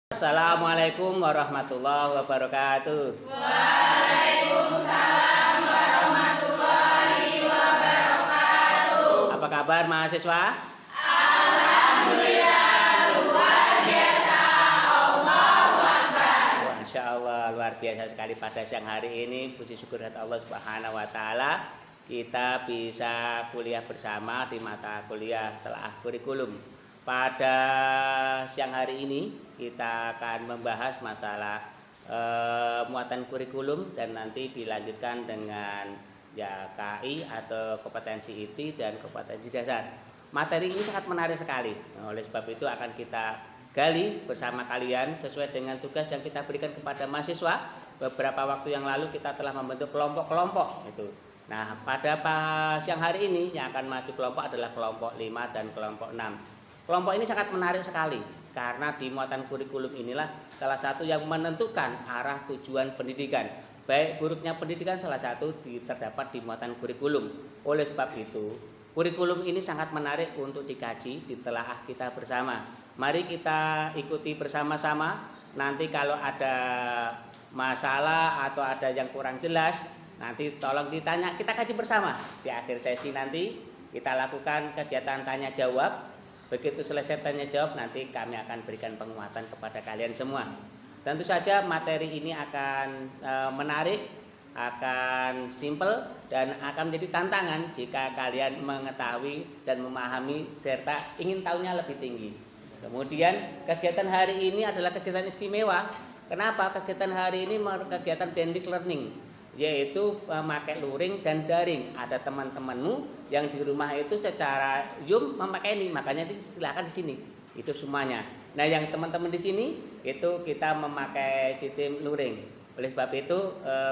Assalamualaikum warahmatullahi wabarakatuh. Waalaikumsalam warahmatullahi wabarakatuh. Apa kabar mahasiswa? Alhamdulillah luar biasa. Allahu Akbar. Masya Allah luar biasa sekali pada siang hari ini. Puji syukur kepada Allah Subhanahu Wa Taala kita bisa kuliah bersama di mata kuliah telaah kurikulum. Pada siang hari ini kita akan membahas masalah muatan kurikulum dan nanti dilanjutkan dengan KI atau kompetensi IT dan kompetensi dasar. Materi ini sangat menarik sekali. Oleh sebab itu akan kita gali bersama kalian sesuai dengan tugas yang kita berikan kepada mahasiswa. Beberapa waktu yang lalu kita telah membentuk kelompok-kelompok itu. Nah, pada siang hari ini yang akan masuk kelompok adalah kelompok 5 dan kelompok 6. Kelompok ini sangat menarik sekali karena di muatan kurikulum inilah salah satu yang menentukan arah tujuan pendidikan. Baik buruknya pendidikan salah satu terdapat di muatan kurikulum. Oleh sebab itu, kurikulum ini sangat menarik untuk dikaji, ditelaah kita bersama. Mari kita ikuti bersama-sama. Nanti kalau ada masalah atau ada yang kurang jelas, nanti tolong ditanya, kita kaji bersama. Di akhir sesi nanti kita lakukan kegiatan tanya jawab. Begitu selesai tanya jawab, nanti kami akan berikan penguatan kepada kalian semua. Tentu saja materi ini akan menarik, akan simple, dan akan menjadi tantangan jika kalian mengetahui dan memahami serta ingin tahunya lebih tinggi. Kemudian kegiatan hari ini adalah kegiatan istimewa. Kenapa? Kegiatan hari ini kegiatan blended learning, yaitu memakai luring dan daring. Ada teman-temanmu yang di rumah itu secara Zoom memakai ini, makanya silakan di sini. Itu semuanya. Nah, yang teman-teman di sini itu kita memakai sistem luring. Oleh sebab itu,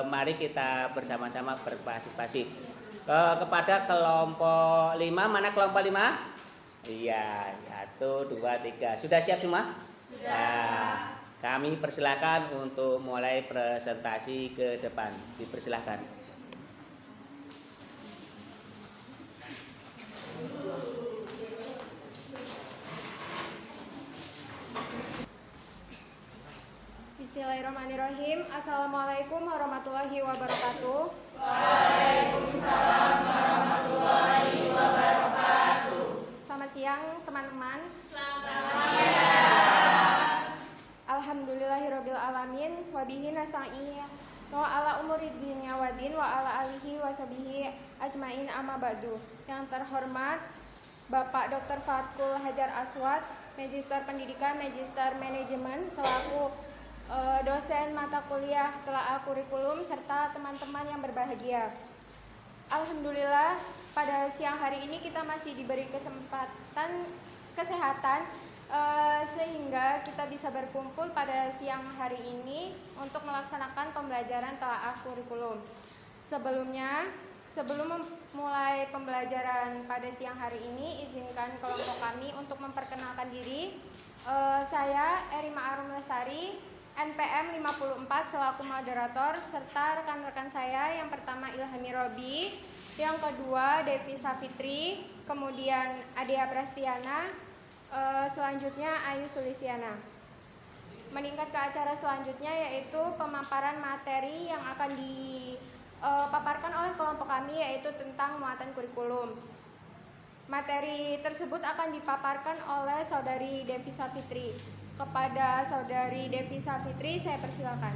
mari kita bersama-sama berpartisipasi. Kepada kelompok 5, mana kelompok 5? Iya, 1, 2, 3. Sudah siap semua? Sudah. Nah, kami persilahkan untuk mulai presentasi ke depan. Dipersilahkan. Bismillahirrahmanirrahim. Assalamualaikum warahmatullahi wabarakatuh. Waalaikumsalam warahmatullahi wabarakatuh. Selamat siang teman-teman. Selamat siang. Alhamdulillahirabbil alamin wa bihi nasta'in wa ala umuri dunya waddin wa ala alihi washabihi ajmain amma ba'du. Yang terhormat Bapak Dr. Fatkul Hajar Aswad, Magister Pendidikan, Magister Manajemen selaku dosen mata kuliah telaah kurikulum serta teman-teman yang berbahagia. Alhamdulillah pada siang hari ini kita masih diberi kesempatan kesehatan sehingga kita bisa berkumpul pada siang hari ini untuk melaksanakan pembelajaran telaah kurikulum. Sebelum memulai pembelajaran pada siang hari ini, izinkan kelompok kami untuk memperkenalkan diri. Saya Erima Arum Lestari, NPM 54 selaku moderator, serta rekan-rekan saya yang pertama Ilhami Robi, yang kedua Devi Safitri, kemudian Adea Prastiana, selanjutnya Ayu Sulisiana. Meningkat ke acara selanjutnya yaitu pemaparan materi yang akan dipaparkan oleh kelompok kami, yaitu tentang muatan kurikulum. Materi tersebut akan dipaparkan oleh Saudari Devi Safitri. Kepada Saudari Devi Safitri saya persilakan.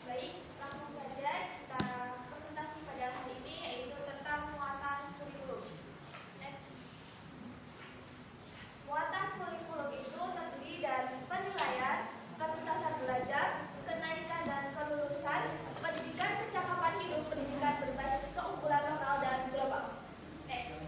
Baik, langsung saja kita presentasi pada hari ini, yaitu tentang muatan kurikulum. Next. Muatan kurikulum itu terdiri dari penilaian, ketuntasan belajar, kenaikan dan kelulusan, pendidikan kecakapan hidup, pendidikan berbasis keunggulan lokal dan global. Next.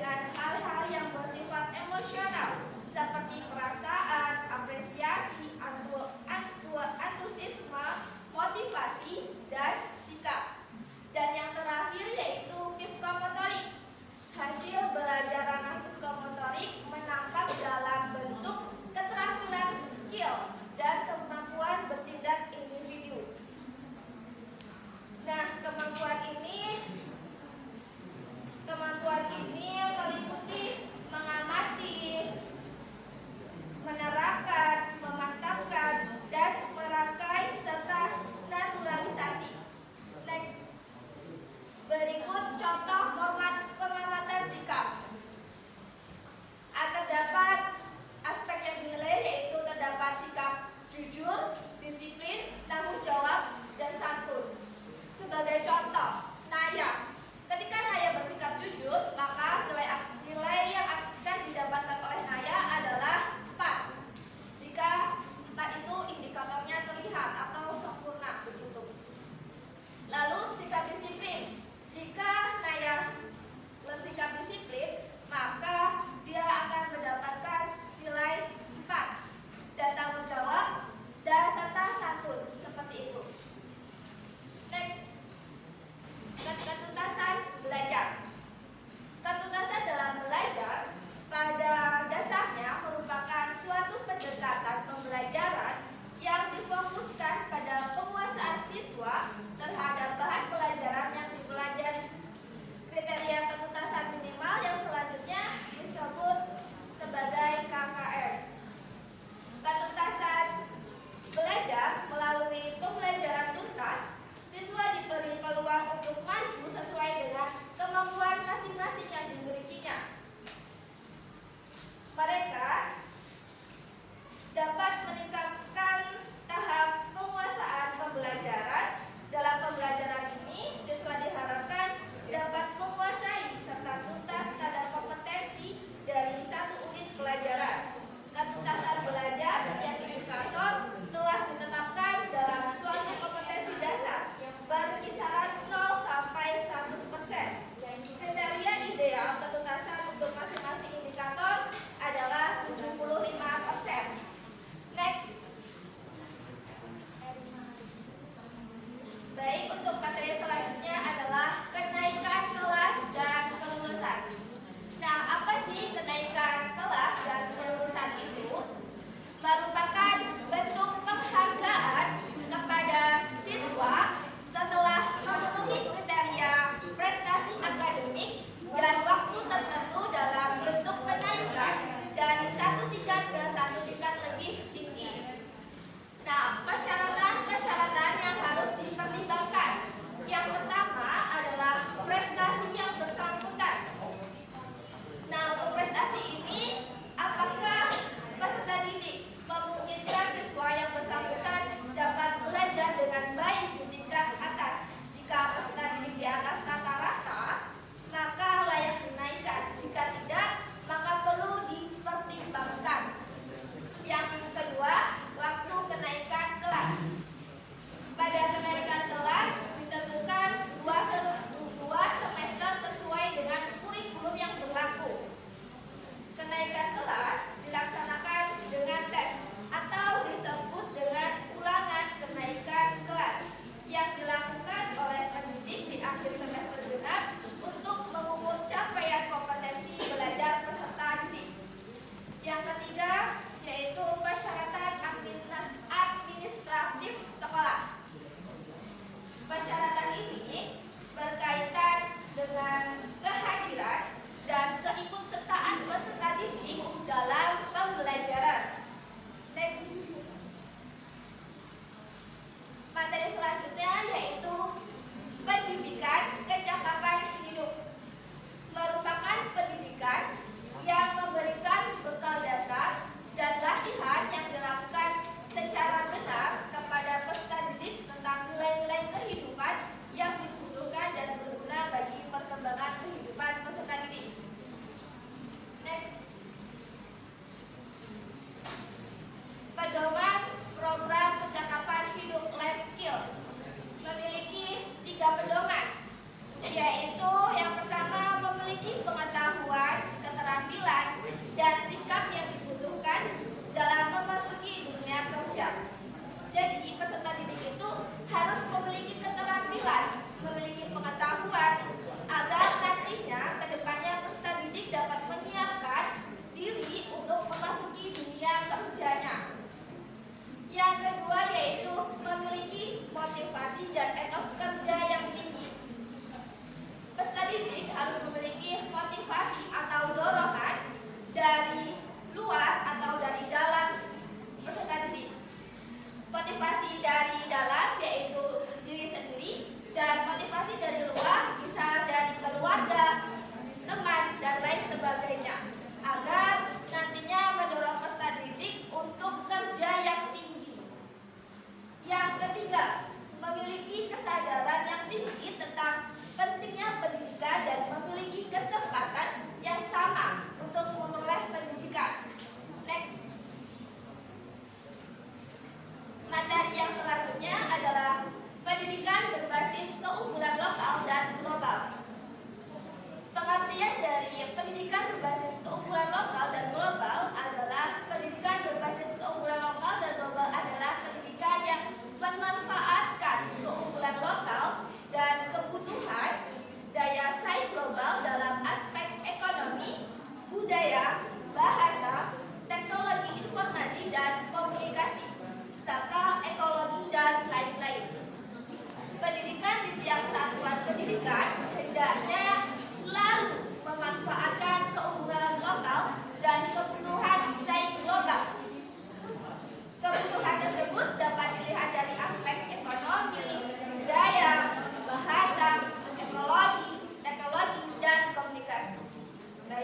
dengan hal-hal yang bersifat emosional seperti perasaan, apresiasi, antusiasme, motivasi, dan sikap. Dan yang terakhir yaitu psikomotorik. Hasil belajar ranah psikomotorik menangkap dalam bentuk keterampilan skill dan kemampuan bertindak individu. Nah, kemampuan ini meliputi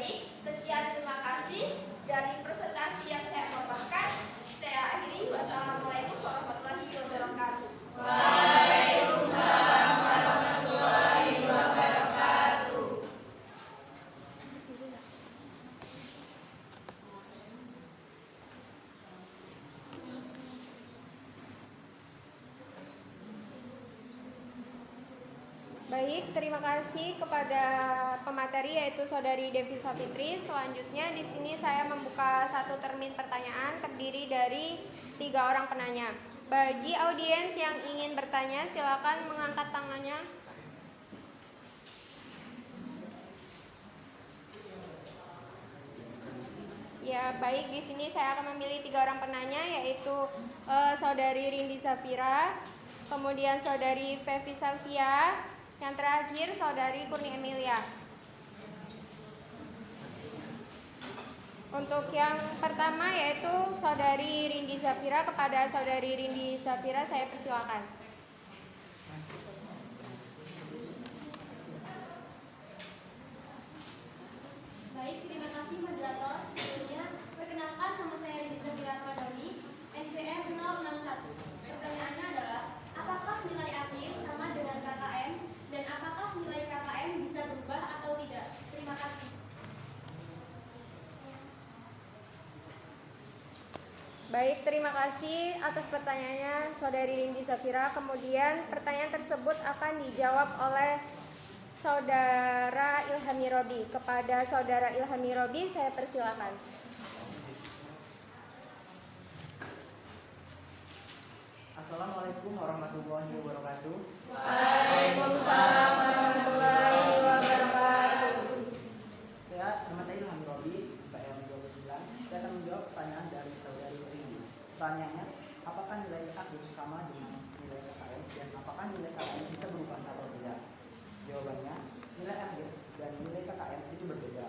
Baik, sekian terima kasih dari presentasi yang saya paparkan. Saya akhiri. Wassalamualaikum warahmatullahi wabarakatuh. Waalaikumsalam warahmatullahi wabarakatuh. Baik, terima kasih kepada pemateri yaitu Saudari Devisa Fitri. Selanjutnya di sini saya membuka satu termin pertanyaan terdiri dari 3 orang penanya. Bagi audiens yang ingin bertanya, silakan mengangkat tangannya. Ya, baik, di sini saya akan memilih 3 orang penanya yaitu Saudari Rindi Zafira, kemudian Saudari Fevi Salvia, yang terakhir Saudari Kurni Emilia. Untuk yang pertama yaitu Saudari Rindi Zafira. Kepada Saudari Rindi Zafira saya persilakan. Baik, terima kasih moderator. Sebelumnya, perkenalkan nama saya Rindi Zafira Madoni, NPM 061. Pertanyaannya adalah, apakah nilai akhir sama dengan KKM dan apakah nilai KKM bisa berubah atau tidak? Terima kasih. Baik, terima kasih atas pertanyaannya Saudari Rindi Zafira. Kemudian pertanyaan tersebut akan dijawab oleh Saudara Ilhami Robi. Kepada Saudara Ilhami Robi saya persilakan. Assalamualaikum warahmatullahi wabarakatuh. Waalaikumsalam warahmatullahi wabarakatuh. Nama saya Ilham Robi, PM 29. Saya akan menjawab pertanyaan dari Saudari Rini. Pertanyaannya, apakah nilai akhir sama dengan nilai KKM dan apakah nilai KKM bisa berubah atau tidak? Jawabannya, nilai akhir dan nilai KKM itu berbeda.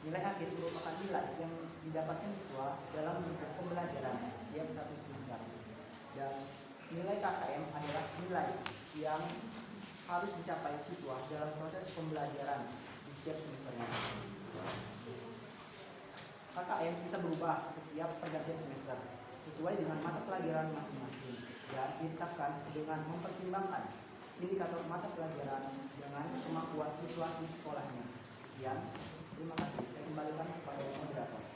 Nilai akhir merupakan nilai yang didapatkan siswa dalam bentuk pembelajaran yang satu semester. Dan nilai KKM adalah nilai yang harus dicapai siswa dalam proses pembelajaran di setiap semesternya. KKM bisa berubah setiap pergantian semester sesuai dengan mata pelajaran masing-masing dan ditetapkan dengan mempertimbangkan indikator mata pelajaran dengan kemampuan siswa di sekolahnya. Sekian, terima kasih. Saya kembalikan kepada moderator.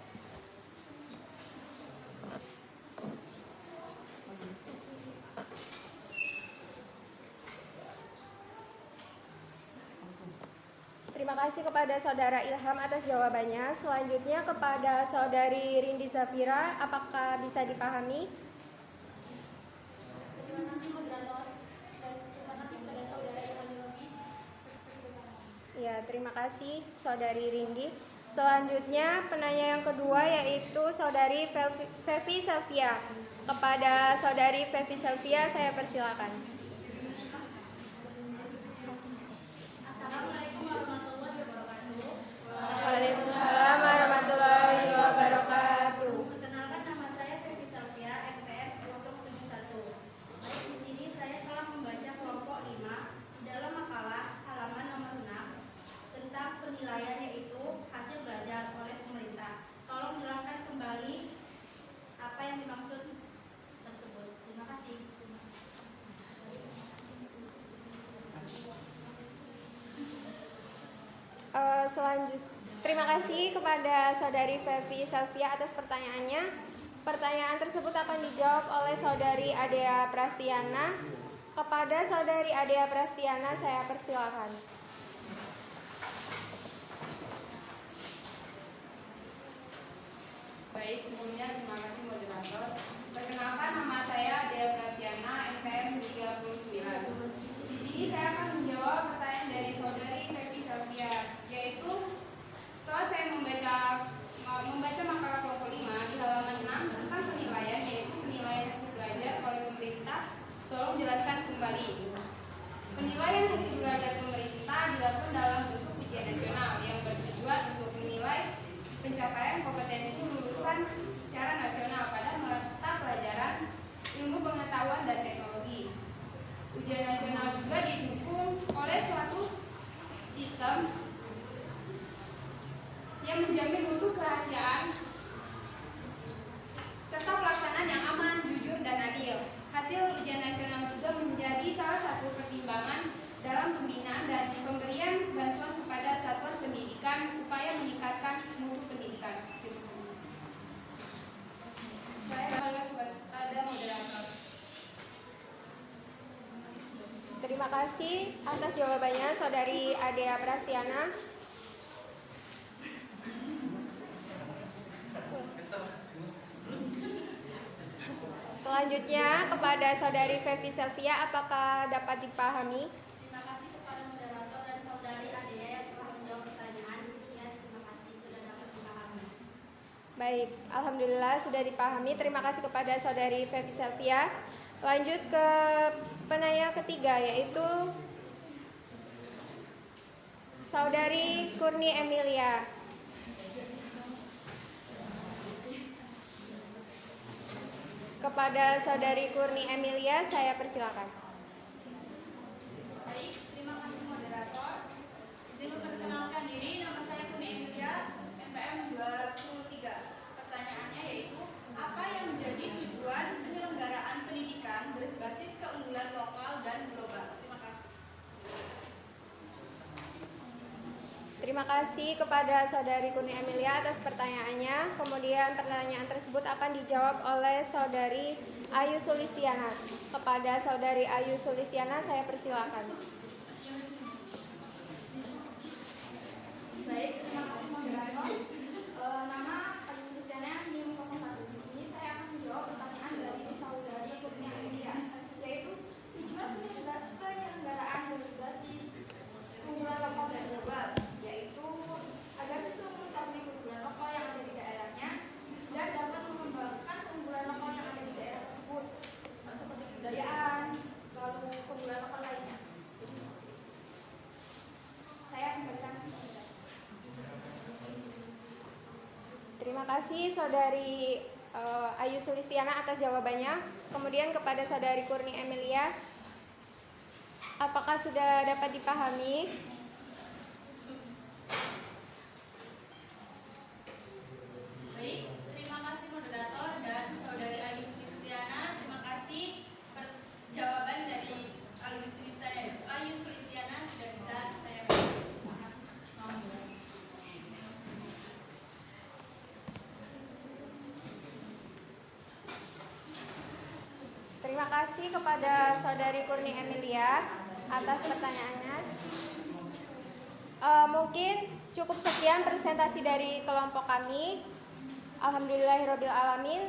Terima kasih kepada Saudara Ilham atas jawabannya. Selanjutnya kepada Saudari Rindi Zafira, apakah bisa dipahami? Terima kasih moderator dan terima kasih kepada Saudara Ilham Robi. Ya, terima kasih Saudari Rindi. Selanjutnya penanya yang kedua yaitu Saudari Fevi Salvia. Kepada Saudari Fevi Salvia saya persilakan. Assalamualaikum warahmatullahi wabarakatuh. Waalaikumsalam warahmatullahi wabarakatuh. Perkenalkan, nama saya Fevi Salvia, NPM 071. Baik, di sini saya telah membaca kelompok 5 di dalam makalah halaman nomor 6 tentang penilaian yaitu hasil belajar oleh pemerintah. Tolong jelaskan kembali apa yang dimaksud tersebut. Terima kasih. Terima kasih kepada Saudari Fevi Salvia atas pertanyaannya. Pertanyaan tersebut akan dijawab oleh Saudari Adea Prastiana. Kepada Saudari Adea Prastiana saya persilakan. Baik, sebelumnya terima kasih moderator. Perkenalkan, nama saya Adea Prastiana, NPM 39. Di sini saya akan menjawab pertanyaan dari Saudari Fevi Salvia, yaitu setelah saya membaca makalah kelompok 5 di halaman 6 tentang penilaian, yaitu penilaian hasil belajar oleh pemerintah, tolong jelaskan kembali. Penilaian hasil belajar pemerintah dilakukan dalam bentuk ujian nasional yang bertujuan untuk menilai pencapaian kompetensi lulusan secara yang menjamin mutu kerahasiaan serta pelaksanaan yang aman, jujur, dan adil. Hasil ujian nasional juga menjadi salah satu pertimbangan dalam pembinaan dan pemberian bantuan kepada satuan pendidikan upaya meningkatkan mutu pendidikan. Saya kepada moderator. Terima kasih atas jawabannya Saudari Adea Prastiana. Selanjutnya kepada Saudari Fevi Selvia, apakah dapat dipahami? Terima kasih kepada moderator dan saudari Adea yang telah menjawab pertanyaan. Sekian, terima kasih sudah dapat dipahami. Baik, alhamdulillah sudah dipahami. Terima kasih kepada Saudari Fevi Selvia. Lanjut ke penanya ketiga, yaitu Saudari Kurni Emilia. Kepada Saudari Kurni Emilia, saya persilakan. Baik, terima kasih moderator. Izin memperkenalkan diri, nama saya Kurni Emilia, NPM 23. Pertanyaannya yaitu, apa yang menjadi tujuan penyelenggaraan pendidikan berbasis keunggulan lokal dan global? Terima kasih. Terima kasih kepada Saudari Kurni Emilia atas pertanyaannya. Kemudian pertanyaan tersebut akan dijawab oleh Saudari Ayu Sulistiana. Kepada Saudari Ayu Sulistiana, saya persilakan. Baik, terima kasih moderator. Nama Ayu Sulistiana, NIM 01. Di sini saya akan menjawab pertanyaan dari Saudari Kurnia Emilia, yaitu tujuan penyelenggaraan berbasis keunggulan lokal dan global, yaitu agar siswa mengetahui keunggulan lokal yang ada di daerahnya dan dapat mengembangkan keunggulan lokal yang ada di daerah tersebut, seperti kebudayaan, lalu keunggulan lokal lainnya. Saya kembalikan ke Saudara. Terima kasih Saudari Ayu Sulistiana atas jawabannya. Kemudian kepada Saudari Kurni Emilia, apakah sudah dapat dipahami? Baik, terima kasih moderator dan saudari Ayu Sulistiana. Terima kasih jawaban dari Ayu Sulistiana sudah bisa saya berikan. Terima kasih. Terima kasih kepada Saudari Kurni Emilia atas pertanyaannya. Mungkin cukup sekian presentasi dari kelompok kami. Alhamdulillahirabbil alamin.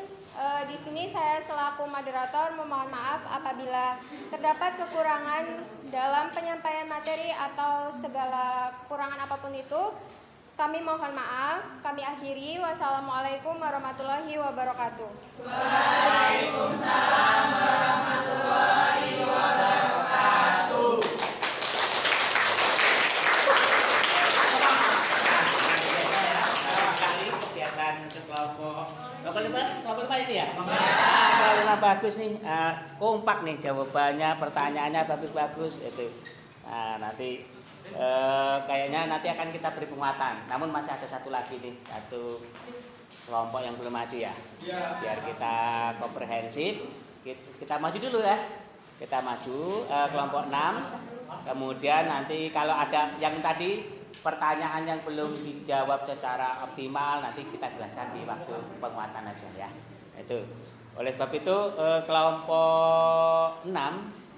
Di sini saya selaku moderator memohon maaf apabila terdapat kekurangan dalam penyampaian materi atau segala kekurangan apapun itu. Kami mohon maaf. Kami akhiri. Wassalamualaikum warahmatullahi wabarakatuh. Waalaikumsalam warahmatullahi wabarakatuh. Kali kegiatan kelompok kelompok ini ya? Kalau bagus nih, kompak nih jawabannya, pertanyaannya bagus-bagus itu. Nah, nanti kayaknya nanti akan kita beri penguatan. Namun masih ada satu lagi nih, satu kelompok yang belum maju ya. Biar kita komprehensif, kita maju dulu ya. Kita maju kelompok 6. Kemudian nanti kalau ada yang tadi pertanyaan yang belum dijawab secara optimal, nanti kita jelaskan di waktu penguatan aja ya. Itu. Oleh sebab itu kelompok 6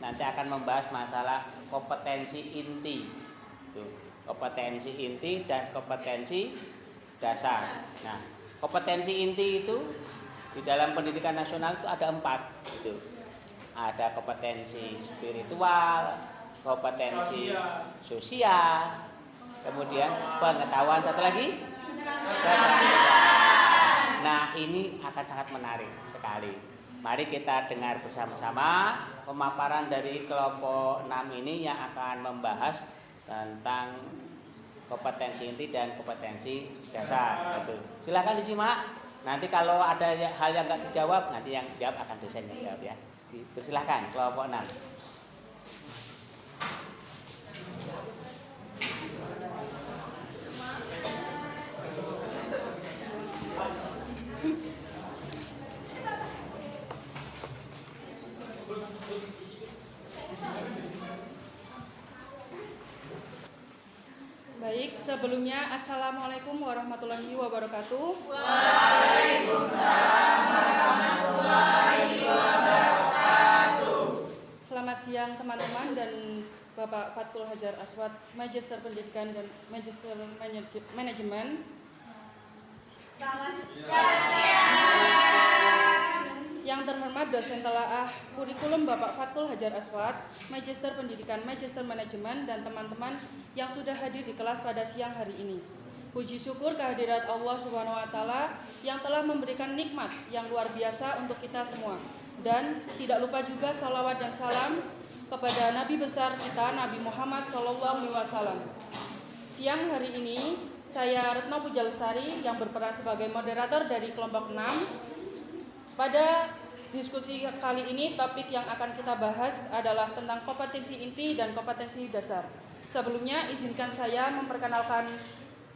nanti akan membahas masalah kompetensi inti. Kompetensi inti dan kompetensi dasar. Nah, kompetensi inti itu di dalam pendidikan nasional itu ada 4 gitu. Ada kompetensi spiritual, kompetensi sosial, kemudian pengetahuan, satu lagi pengetahuan. Nah, ini akan sangat menarik sekali. Mari kita dengar bersama-sama pemaparan dari kelompok 6 ini yang akan membahas tentang kompetensi inti dan kompetensi dasar. Gitu. Silakan disimak. Nanti kalau ada hal yang nggak dijawab, nanti yang jawab akan dosen yang jawab ya. Persilahkan kelompok 6. Baik, sebelumnya Assalamualaikum warahmatullahi wabarakatuh. Waalaikumsalam warahmatullahi wabarakatuh. Selamat siang teman-teman dan Bapak Fatkul Hajar Aswad, Magister Pendidikan dan Magister Manajemen. Selamat siang. Yang terhormat dosen telaah kurikulum Bapak Fatkul Hajar Aswad, Magister Pendidikan, Magister Manajemen, dan teman-teman yang sudah hadir di kelas pada siang hari ini. Puji syukur kehadirat Allah Subhanahu wa Ta'ala yang telah memberikan nikmat yang luar biasa untuk kita semua. Dan tidak lupa juga salawat dan salam kepada Nabi besar kita, Nabi Muhammad SAW. Siang hari ini, saya Retno Pujalestari yang berperan sebagai moderator dari kelompok 6. Pada diskusi kali ini, topik yang akan kita bahas adalah tentang kompetensi inti dan kompetensi dasar. Sebelumnya, izinkan saya memperkenalkan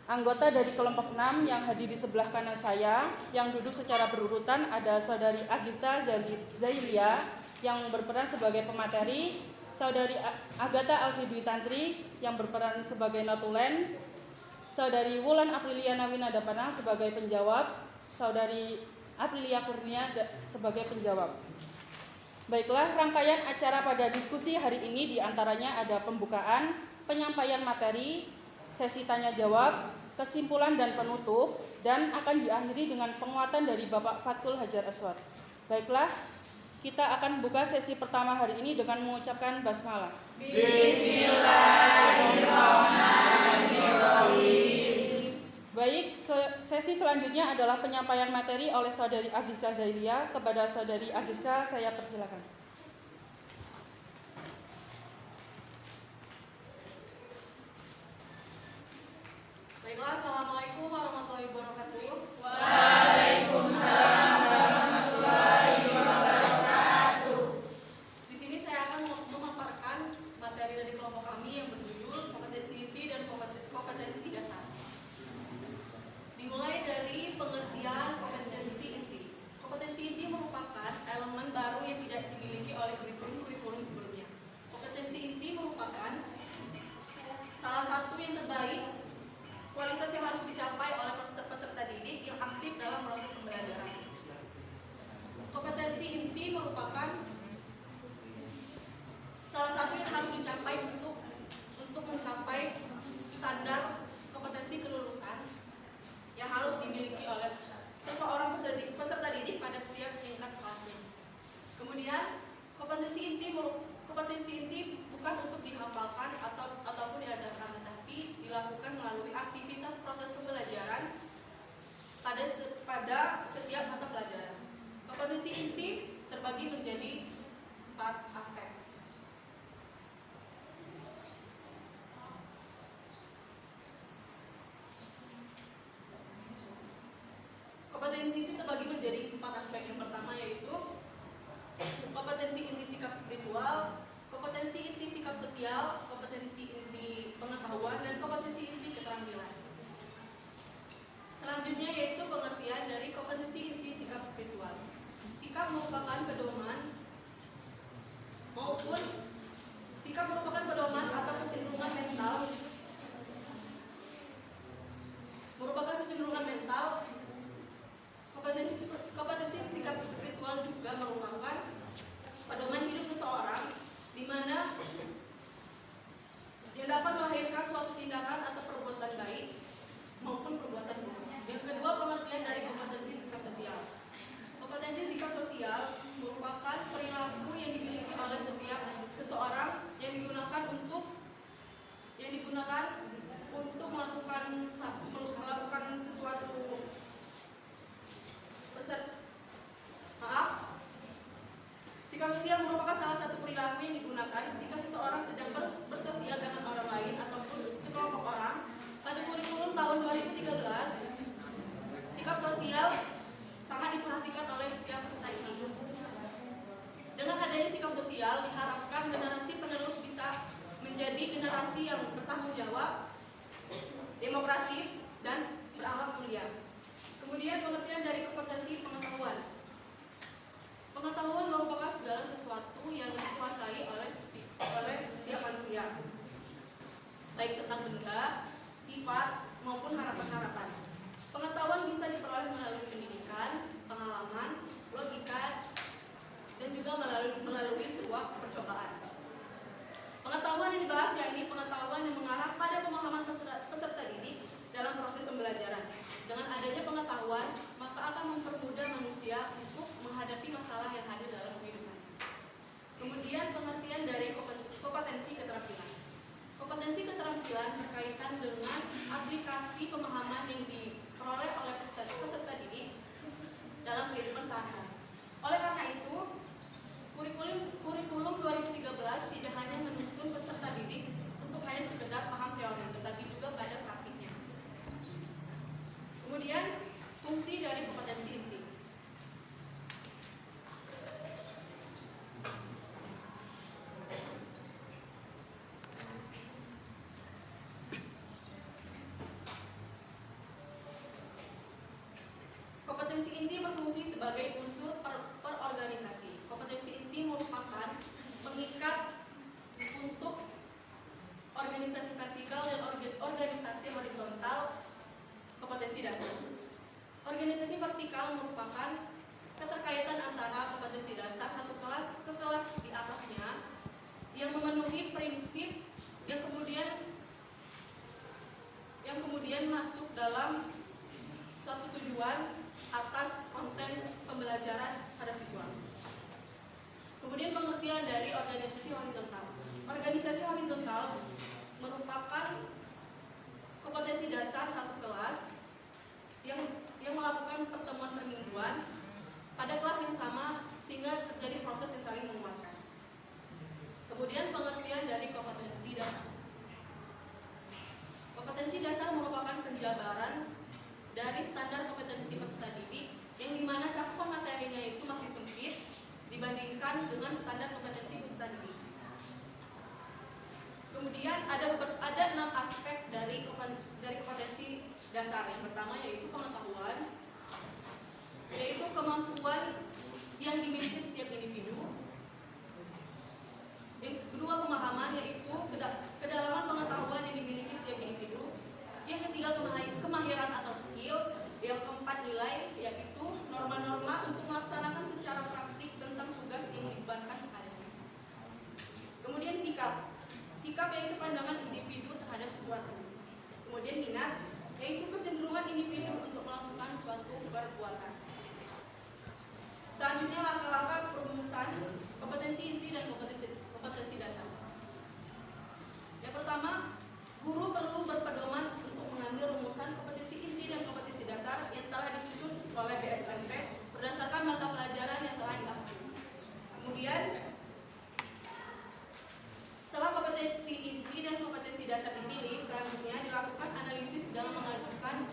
anggota dari kelompok 6 yang hadir di sebelah kanan saya, yang duduk secara berurutan. Ada Saudari Agista Zailia yang berperan sebagai pemateri, Saudari Agatha Alfi Dwi Tantri yang berperan sebagai notulen, Saudari Wulan Apriliana Winadapana sebagai penjawab, Saudari Aprilia Kurnia sebagai penjawab. Baiklah, rangkaian acara pada diskusi hari ini diantaranya ada pembukaan, penyampaian materi, sesi tanya jawab, kesimpulan dan penutup, dan akan diakhiri dengan penguatan dari Bapak Fatkul Hajar Aswad. Baiklah, kita akan buka sesi pertama hari ini dengan mengucapkan basmalah. Bismillahirrahmanirrahim. Baik, sesi selanjutnya adalah penyampaian materi oleh Saudari Agista Zailia. Kepada Saudari Agista, saya persilakan. Baiklah, Assalamualaikum warahmatullahi wabarakatuh. Waalaikumsalam warahmatullahi wabarakatuh. Di sini saya akan memaparkan materi dari kelompok kami yang berjudul kompetensi inti dan kompetensi dasar. Dimulai dari pengertian kompetensi inti. Kompetensi inti merupakan elemen baru yang tidak dimiliki oleh kurikulum sebelumnya. Kompetensi inti merupakan salah satu yang terbaik, kualitas yang harus dicapai oleh peserta didik yang aktif dalam proses pembelajaran. Kompetensi inti merupakan salah satu yang harus dicapai untuk mencapai standar kompetensi kelulusan yang harus dimiliki oleh seseorang peserta didik pada setiap tingkat kelasnya. Kemudian kompetensi inti bukan untuk dihafalkan ataupun diajarkan, tetapi dilakukan melalui aktivitas proses pembelajaran pada setiap mata pelajaran. Kompetensi inti terbagi menjadi 4 aspek. Kompetensi inti terbagi menjadi 4 aspek. Yang pertama yaitu kompetensi inti sikap spiritual, kompetensi inti sikap sosial, kompetensi inti pengetahuan, dan kompetensi inti keterampilan. Selanjutnya yaitu pengertian dari kompetensi inti sikap spiritual. Sikap merupakan pedoman atau kecenderungan mental. Kompetensi sikap spiritual juga merupakan pedoman hidup seseorang di mana yang dapat melahirkan suatu tindakan atau perbuatan baik maupun perbuatan buruk. Yang kedua, pengertian dari kompetensi sikap sosial. Kompetensi sikap sosial merupakan keterampilan berkaitan dengan aplikasi pemahaman yang diperoleh oleh peserta didik dalam kehidupan sehari-hari. Oleh karena itu, kurikulum 2013 tidak hanya menuntun peserta didik untuk hanya sekedar paham teori, tetapi juga pada praktiknya. Kemudian, fungsi dari kompetensi inti. Kompetensi inti berfungsi sebagai unsur perorganisasi. Kompetensi inti merupakan pengikat untuk organisasi vertikal dan organisasi horizontal kompetensi dasar. Organisasi vertikal merupakan keterkaitan antara kompetensi dasar satu kelas ke kelas di atasnya yang memenuhi prinsip yang kemudian masuk dalam suatu tujuan atas konten pembelajaran pada siswa. Kemudian pengertian dari organisasi horizontal. Organisasi horizontal merupakan kompetensi dasar satu kelas yang melakukan pertemuan permingguan pada kelas yang sama sehingga terjadi proses yang saling menguatkan. Kemudian pengertian dari kompetensi dasar. Kompetensi dasar merupakan penjabaran dari standar kompetensi peserta didik yang dimana cakupan materinya itu masih sempit dibandingkan dengan standar kompetensi peserta didik. Kemudian ada 6 aspek dari kompetensi dasar. Yang pertama yaitu pengetahuan, yaitu kemampuan yang dimiliki setiap individu. Yang kedua pemahaman, yaitu kedalaman pengetahuan yang dimiliki setiap individu. Yang ketiga kemahiran atau skill. Yang keempat nilai, yaitu norma-norma untuk melaksanakan secara praktik tentang tugas yang dibebankan kepadanya. Kemudian sikap yaitu pandangan individu terhadap sesuatu. Kemudian minat yaitu kecenderungan individu untuk melakukan suatu perbuatan. Selanjutnya langkah-langkah perumusan kompetensi inti dan kompetensi dasar. Yang pertama, guru perlu berpedoman untuk mengambil rumusan kompetensi inti dan kompetensi dasar yang telah disusun oleh BSMP berdasarkan mata pelajaran yang telah diakui. Kemudian, setelah kompetensi inti dan kompetensi dasar dipilih, selanjutnya dilakukan analisis dalam mengajukan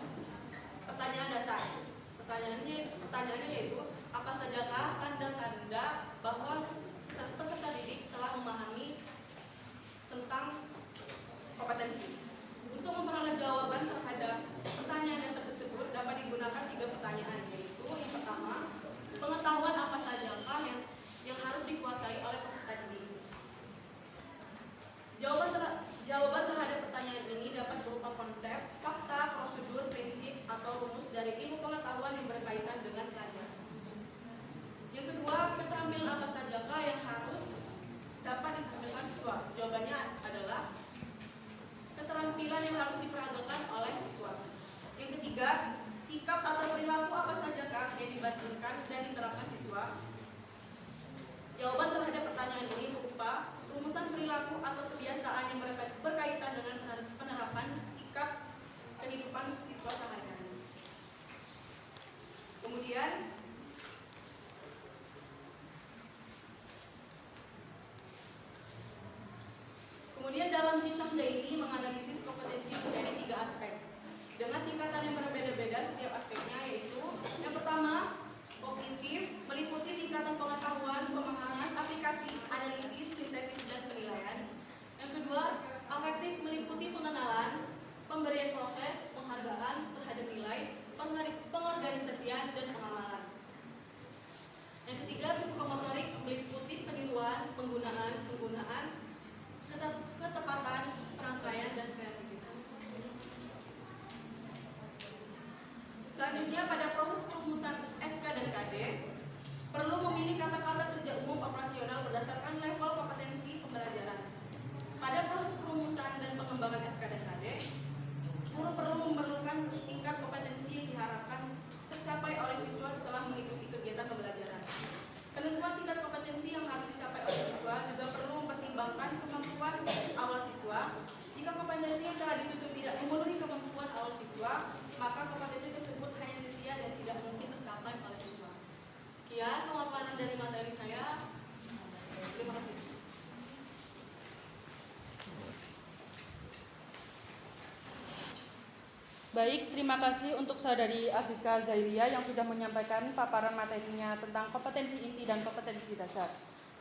pertanyaan dasar. Pertanyaannya yaitu, apa sajakah tanda-tanda bahwa peserta didik telah memahami tentang kompetensi. Untuk memperoleh jawaban terhadap pertanyaan dasar tersebut dapat digunakan 3 pertanyaan, yaitu yang pertama, pengetahuan apa sajakah yang harus dikuasai oleh peserta didik. Jawaban terhadap pertanyaan ini dapat berupa konsep, fakta, prosedur, prinsip, atau rumus dari ilmu pengetahuan yang berkaitan dengan pelajaran. Yang kedua, keterampilan apa sajakah yang harus dapat ditampilkan siswa? Jawabannya adalah keterampilan yang harus diperagakan oleh siswa. Yang ketiga, sikap atau perilaku apa sajakah yang dibatinkan dan diterapkan siswa? Jawaban terhadap pertanyaan ini berupa rumusan perilaku atau kebiasaan yang berkaitan dengan penerapan sikap kehidupan siswa sehari-hari. Kemudian dalam Hisham Jaini menganalisis kompetensi menjadi 3 aspek dengan tingkatan yang berbeda-beda setiap aspeknya, yaitu yang pertama kognitif, meliputi tingkatan pengetahuan, pemahaman, aplikasi, analisis, sintetis, dan penilaian. Yang kedua, afektif, meliputi pengenalan, pemberian proses, penghargaan terhadap nilai, pengorganisasian, dan pengamalan. Yang ketiga, psikomotorik, meliputi peniruan, penggunaan, ketepatan, perangkaian, dan kreativitas. Selanjutnya, pada proses perumusan SK dan KD, perlu memilih kata-kata kerja umum operasional berdasarkan level kompetensi pembelajaran. Pada proses perumusan dan pengembangan SK dan KD, guru perlu memerlukan tingkat kompetensi yang diharapkan tercapai oleh siswa setelah mengikuti kegiatan pembelajaran. Penentuan tingkat kompetensi yang harus dicapai oleh siswa juga perlu mempertimbangkan kemampuan awal siswa. Jika kompetensi yang Baik, terima kasih untuk Saudari Afiska Zailia yang sudah menyampaikan paparan materinya tentang kompetensi inti dan kompetensi dasar.